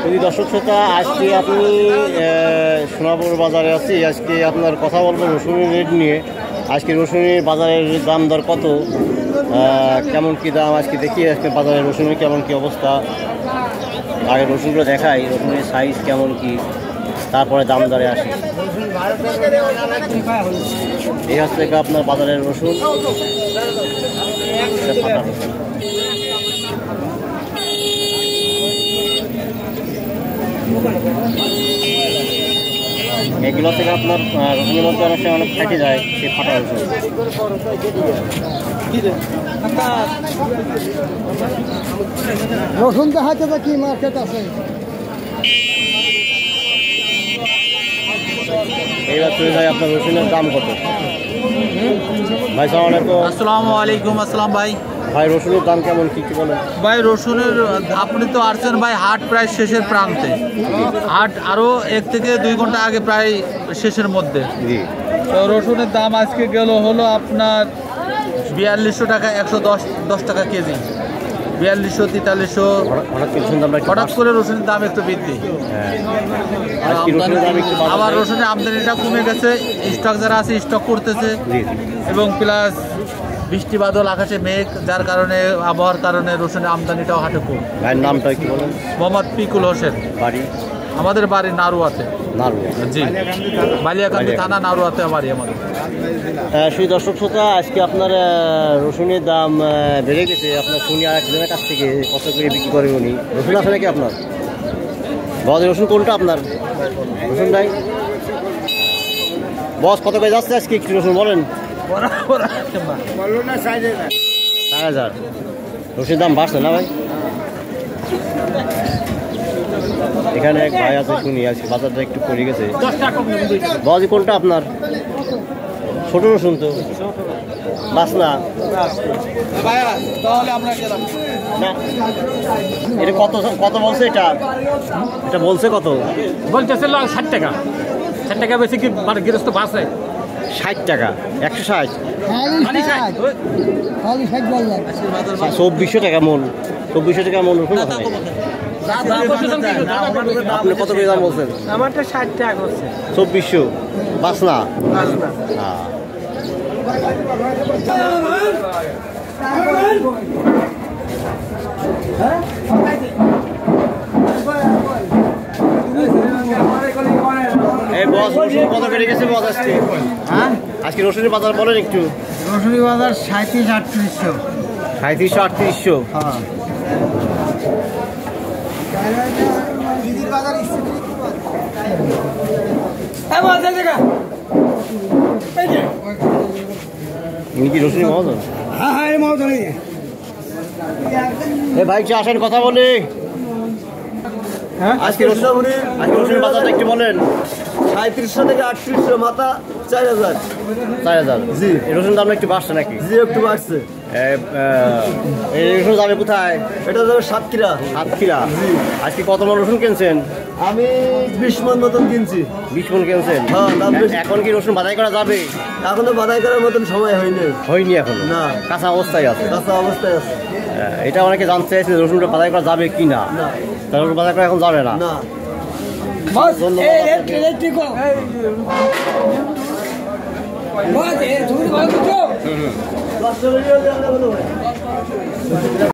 যদি দর্শক শ্রোতা, আজকে আপনি সোনাপুর বাজারে আছি। আজকে আপনার কথা বলবো রসুনের রেট নিয়ে। আজকে রসুনের বাজারের দাম দর কত, কেমন কী দাম আজকে দেখি। আজকে বাজারের রসুনের কেমন কী অবস্থা, আগে রসুনগুলো দেখাই, রসুনের সাইজ কেমন কী, তারপরে দাম দরে আসি। এই হচ্ছে আপনার বাজারের রসুন, এগুলো থেকে আপনার রসুনের মধ্যে অনেক সময় অনেক ফেটে যায়, সে ফাটা রসুন। রসুন দেখাতে তো কি মার্কেট আছে। এইবার চলে যায় আপনার রসুনের দাম কত। ভাই সালাম আলাইকুম। আসসালামু আলাইকুম। আসসালাম ভাই। ভাই রসুনের দাম কেমন কি বলেন? ভাই রসুনের আপনি তো আসছেন ভাই হাট প্রায় শেষের প্রান্তে, হাট আরও 1 থেকে 2 ঘন্টা আগে প্রায় শেষের মধ্যে। জি। তো রসুনের দাম আজকে হলো আপনার 4200 টাকা, 110 টাকা কেজি। 4200, 4300। হঠাৎ করে রসুনের দাম একটু বৃদ্ধি। আবার রসুনের আমদানিটা কমে গেছে, স্টক যারা আছে স্টক করতেছে, এবং প্লাস বৃষ্টি বাদল, আকাশে মেঘ, যার কারণে আবহাওয়ার কারণে রসুনের আমদানিটাও হাটে কম। ভাইয়ের নামটা কি বলেন? মোহাম্মদ পিকুল হোসেন। বাড়ি? আমাদের বাড়ি নারুয়াতে। জি, বালিয়াকান্দি থানা, নারুয়াতে বাড়ি আমাদের। সেই দর্শক শ্রোতা, আজকে আপনার রসুনের দাম বেড়ে গেছে। আপনার শুনি আর একজনের কাছ থেকে কত করে বিক্রি করেন উনি। রসুন আছে নাকি আপনার? বস রসুন কোনটা আপনার? রসুন নাই বস, কত করে যাচ্ছে আজকে একটু রসুন বলেন। 4000। রসুনের দাম বাড়ছে না ভাই? এখানে এক ভাই আছে, শুনি আজকে বাজারটা একটু পড়ে গেছে। বাজি কোনটা আপনার? ছোট রসুন তো বাস না। এটা কত কত বলছে? এটা বলছে কত? বলতেছে 60 টাকা। 60 টাকা বেশি কি মানে গৃহস্থ বাসে? 60 টাকা, 160। 2400 টাকা মন। 2400 টাকা মন রসুন। আপনি কত করে দাম বলছেন? আমারটা 60 টাকা করছে। 2400 বাস না। এই বস রসুন কত কেটে গেছে বস আজকে? হ্যাঁ, আজকে রসুনের বাজার বলেন একটু। রসুনের বাজার 37-3800। 3700-3800। হ্যাঁ। কি রসুন মহাজন? হ্যাঁ হ্যাঁ, মহাজন। এ ভাই কি আসেন কথা বলি। আজকে রসুনের বাজারটা একটু বলেন। 3700 থেকে 3800, মাথা 4000। 4000। জি। এই রসুন দাম একটু বাড়ছে নাকি? জি, একটু বাড়ছে। এই রসুন যাবে কোথায়? এটা যাবে সাতক্ষীরা। সাতক্ষীরা। আজকে কত মন রসুন কিনছেন? আমি 20 মন মতন কিনছি। 20 মন কিনছেন? হ্যাঁ, দাম বেশি। এখন কি রসুন বাছাই করা যাবে? এখনো বাধাই করার মতন সময় হয়নি এখনো না, কাঁচা অবস্থায় আছে। কাঁচা অবস্থায় আছে। এটা অনেকে জানতে চাইছে রসুনটা বাছাই করা যাবে কি না। রসুন বাছাই করা এখন যাবে না। ধন্যবাদ।